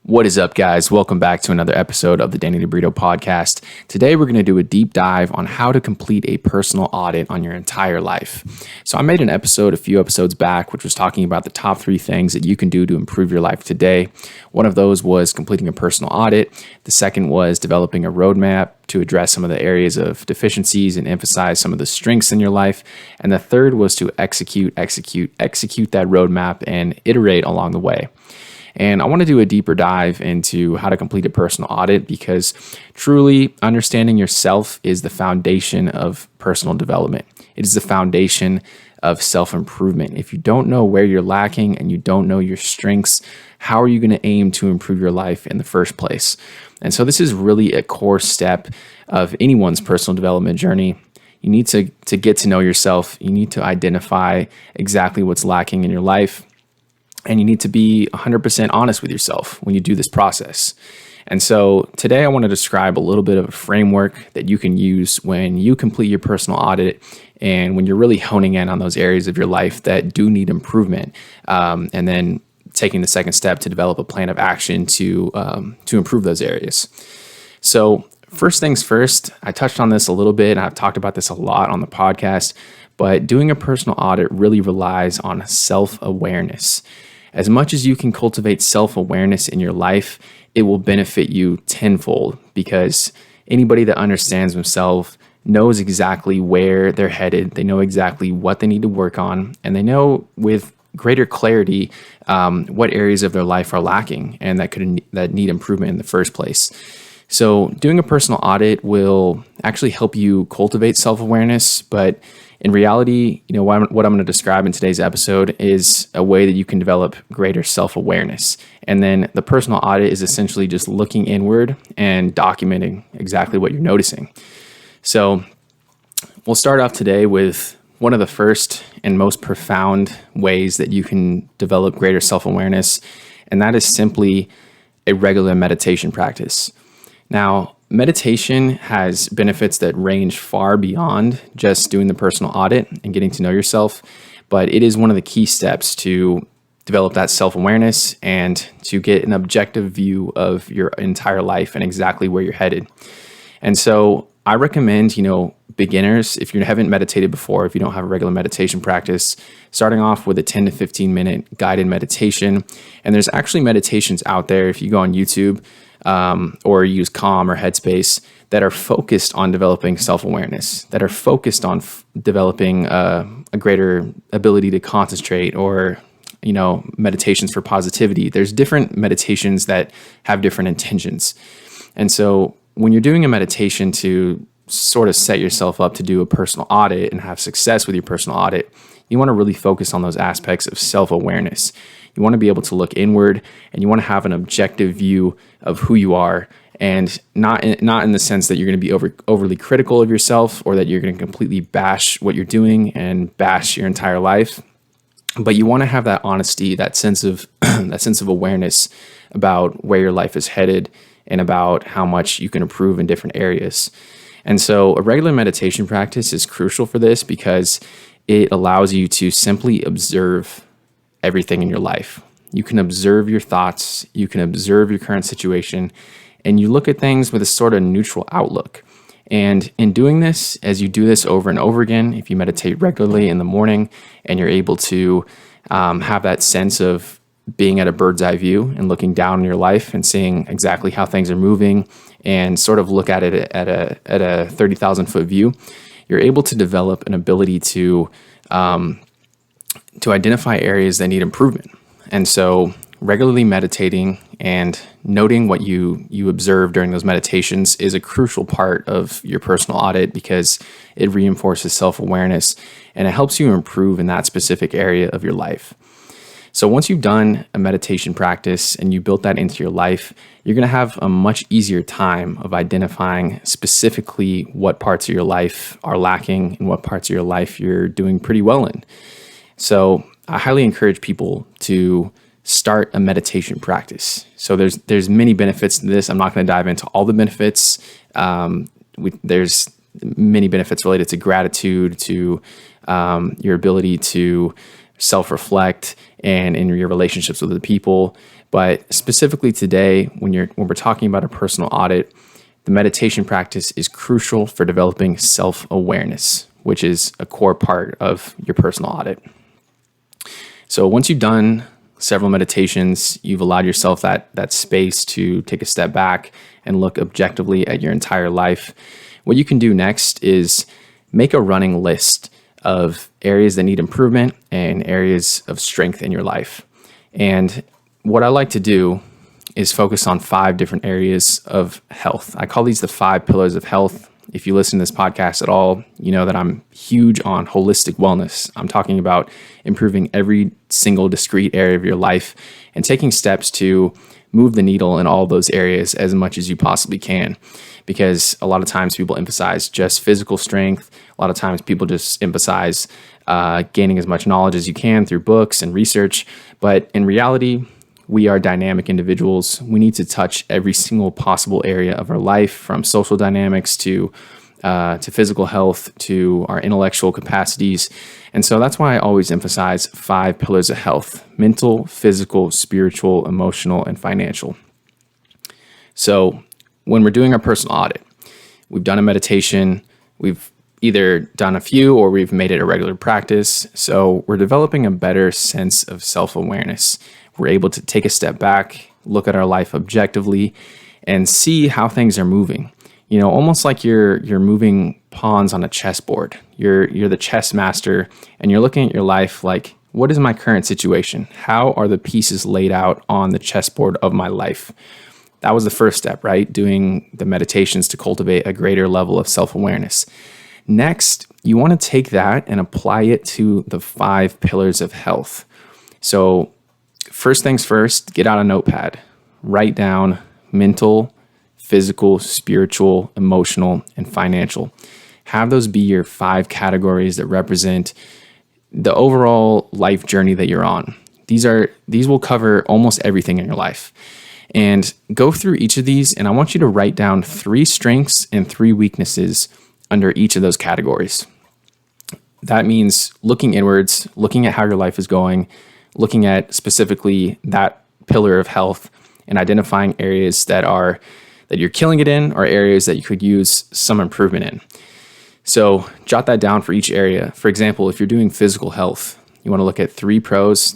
What is up, guys? Welcome back to another episode of the Danny DeBrito podcast. Today, we're going to do a deep dive on how to complete a personal audit on your entire life. So I made an episode a few episodes back, which was talking about the top 3 things that you can do to improve your life today. One of those was completing a personal audit. The second was developing a roadmap to address some of the areas of deficiencies and emphasize some of the strengths in your life. And the third was to execute that roadmap and iterate along the way. And I want to do a deeper dive into how to complete a personal audit because truly understanding yourself is the foundation of personal development. It is the foundation of self-improvement. If you don't know where you're lacking and you don't know your strengths, how are you going to aim to improve your life in the first place? And so this is really a core step of anyone's personal development journey. You need to get to know yourself. You need to identify exactly what's lacking in your life. And you need to be 100% honest with yourself when you do this process. And so today I want to describe a little bit of a framework that you can use when you complete your personal audit and when you're really honing in on those areas of your life that do need improvement, and then taking the second step to develop a plan of action to improve those areas. So first things first, I touched on this a little bit and I've talked about this a lot on the podcast, but doing a personal audit really relies on self-awareness. As much as you can cultivate self-awareness in your life, it will benefit you tenfold because anybody that understands themselves knows exactly where they're headed. They know exactly what they need to work on, and they know with greater clarity what areas of their life are lacking and that need improvement in the first place. So doing a personal audit will actually help you cultivate self-awareness, but in reality, what I'm going to describe in today's episode is a way that you can develop greater self-awareness. And then the personal audit is essentially just looking inward and documenting exactly what you're noticing. So we'll start off today with one of the first and most profound ways that you can develop greater self-awareness, and that is simply a regular meditation practice. Now, meditation has benefits that range far beyond just doing the personal audit and getting to know yourself, but it is one of the key steps to develop that self-awareness and to get an objective view of your entire life and exactly where you're headed. And so I recommend, beginners, if you haven't meditated before, if you don't have a regular meditation practice, starting off with a 10 to 15 minute guided meditation. And there's actually meditations out there, if you go on YouTube, or use Calm or Headspace, that are focused on developing self-awareness, that are focused on developing a greater ability to concentrate, or meditations for positivity. There's different meditations that have different intentions. And so when you're doing a meditation to sort of set yourself up to do a personal audit and have success with your personal audit, you want to really focus on those aspects of self-awareness. You want to be able to look inward, and you want to have an objective view of who you are, and not in the sense that you're going to be overly critical of yourself, or that you're going to completely bash what you're doing and bash your entire life. But you want to have that honesty, that sense of awareness about where your life is headed and about how much you can improve in different areas. And so a regular meditation practice is crucial for this because it allows you to simply observe everything in your life. You can observe your thoughts, you can observe your current situation, and you look at things with a sort of neutral outlook. And in doing this, as you do this over and over again, if you meditate regularly in the morning and you're able to have that sense of being at a bird's eye view and looking down on your life and seeing exactly how things are moving and sort of look at it at a 30,000 foot view, you're able to develop an ability to identify areas that need improvement. And so regularly meditating and noting what you observe during those meditations is a crucial part of your personal audit because it reinforces self-awareness and it helps you improve in that specific area of your life. So once you've done a meditation practice and you built that into your life, you're going to have a much easier time of identifying specifically what parts of your life are lacking and what parts of your life you're doing pretty well in. So I highly encourage people to start a meditation practice. So there's many benefits to this. I'm not going to dive into all the benefits. There's many benefits related to gratitude, to your ability to self-reflect and in your relationships with other people. But specifically today, when we're talking about a personal audit, the meditation practice is crucial for developing self-awareness, which is a core part of your personal audit. So once you've done several meditations, you've allowed yourself that space to take a step back and look objectively at your entire life. What you can do next is make a running list of areas that need improvement and areas of strength in your life. And what I like to do is focus on 5 different areas of health. I call these the 5 pillars of health. If you listen to this podcast at all, you know that I'm huge on holistic wellness. I'm talking about improving every single discrete area of your life and taking steps to move the needle in all those areas as much as you possibly can. Because a lot of times people emphasize just physical strength. A lot of times people just emphasize gaining as much knowledge as you can through books and research. But in reality, we are dynamic individuals. We need to touch every single possible area of our life, from social dynamics to physical health to our intellectual capacities. And so that's why I always emphasize 5 pillars of health: mental, physical, spiritual, emotional, and financial. So when we're doing our personal audit, we've done a meditation, we've either done a few or we've made it a regular practice. So we're developing a better sense of self-awareness. We're able to take a step back, look at our life objectively, and see how things are moving. You know, almost like you're moving pawns on a chessboard. You're the chess master, and you're looking at your life like, what is my current situation? How are the pieces laid out on the chessboard of my life? That was the first step, right? Doing the meditations to cultivate a greater level of self-awareness. Next, you want to take that and apply it to the 5 pillars of health. So first things first, get out a notepad, write down mental, physical, spiritual, emotional, and financial. Have those be your 5 categories that represent the overall life journey that you're on. These will cover almost everything in your life. And go through each of these, and I want you to write down 3 strengths and 3 weaknesses under each of those categories. That means looking inwards, looking at how your life is going, looking at specifically that pillar of health, and identifying areas that you're killing it in or areas that you could use some improvement in. So jot that down for each area. For example, if you're doing physical health, you want to look at 3 pros,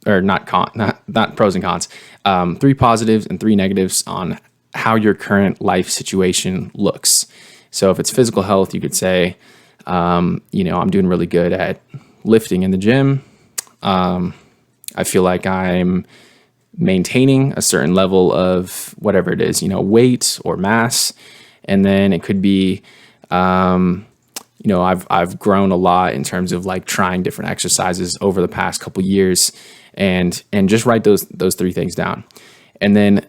not pros and cons, 3 positives and 3 negatives on how your current life situation looks. So if it's physical health, you could say, I'm doing really good at lifting in the gym. I feel like I'm maintaining a certain level of whatever it is, weight or mass. And then it could be, I've grown a lot in terms of like trying different exercises over the past couple years, and just write those 3 things down. And then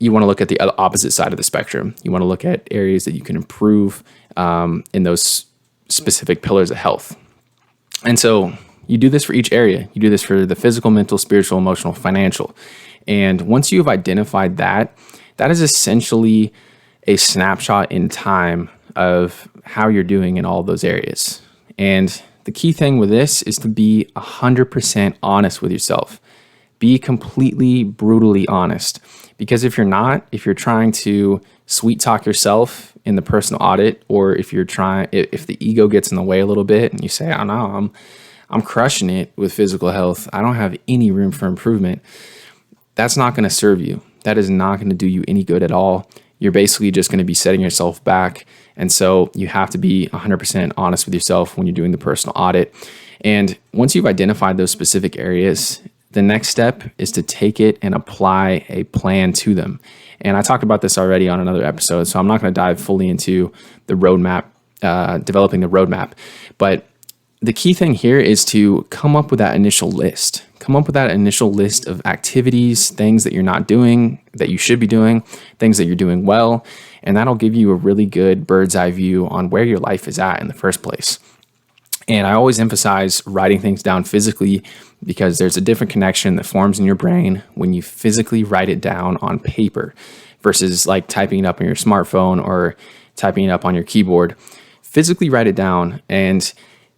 you want to look at the opposite side of the spectrum. You want to look at areas that you can improve in those specific pillars of health. And so you do this for each area. You do this for the physical, mental, spiritual, emotional, financial. And once you've identified that is essentially a snapshot in time of how you're doing in all of those areas. And the key thing with this is to be 100% honest with yourself. Be completely, brutally honest. Because if you're trying to sweet talk yourself in the personal audit, or if the ego gets in the way a little bit and you say, oh no, I'm crushing it with physical health, I don't have any room for improvement, that's not going to serve you. That is not going to do you any good at all. You're basically just going to be setting yourself back. And so you have to be 100% honest with yourself when you're doing the personal audit. And once you've identified those specific areas, the next step is to take it and apply a plan to them. And I talked about this already on another episode, so I'm not going to dive fully into the roadmap, developing the roadmap. But the key thing here is to come up with that initial list. Come up with that initial list of activities, things that you're not doing, that you should be doing, things that you're doing well, and that'll give you a really good bird's eye view on where your life is at in the first place. And I always emphasize writing things down physically because there's a different connection that forms in your brain when you physically write it down on paper versus like typing it up on your smartphone or typing it up on your keyboard. Physically write it down, and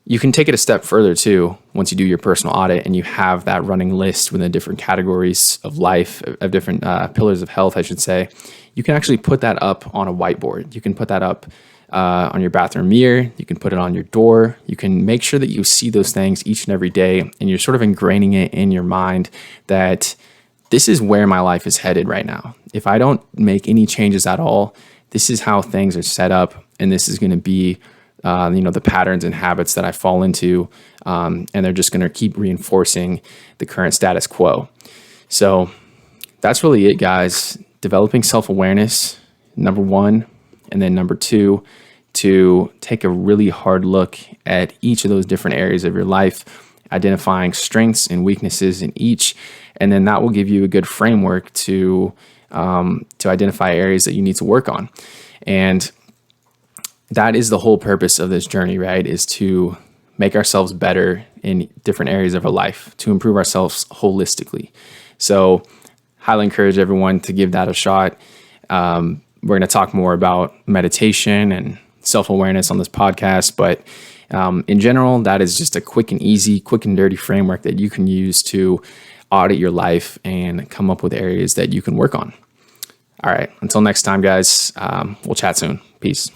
You can take it a step further too. Once you do your personal audit and you have that running list within the different categories of life, of different pillars of health, I should say, you can actually put that up on a whiteboard. You can put that up on your bathroom mirror. You can put it on your door. You can make sure that you see those things each and every day, and you're sort of ingraining it in your mind that this is where my life is headed right now. If I don't make any changes at all, this is how things are set up, and this is going to be the patterns and habits that I fall into, and they're just going to keep reinforcing the current status quo. So that's really it, guys. Developing self-awareness, number one, and then number two, to take a really hard look at each of those different areas of your life, identifying strengths and weaknesses in each, and then that will give you a good framework to identify areas that you need to work on. And that is the whole purpose of this journey, right? Is to make ourselves better in different areas of our life, to improve ourselves holistically. So highly encourage everyone to give that a shot. We're going to talk more about meditation and self-awareness on this podcast, but in general, that is just a quick and easy, quick and dirty framework that you can use to audit your life and come up with areas that you can work on. All right, until next time, guys, we'll chat soon. Peace.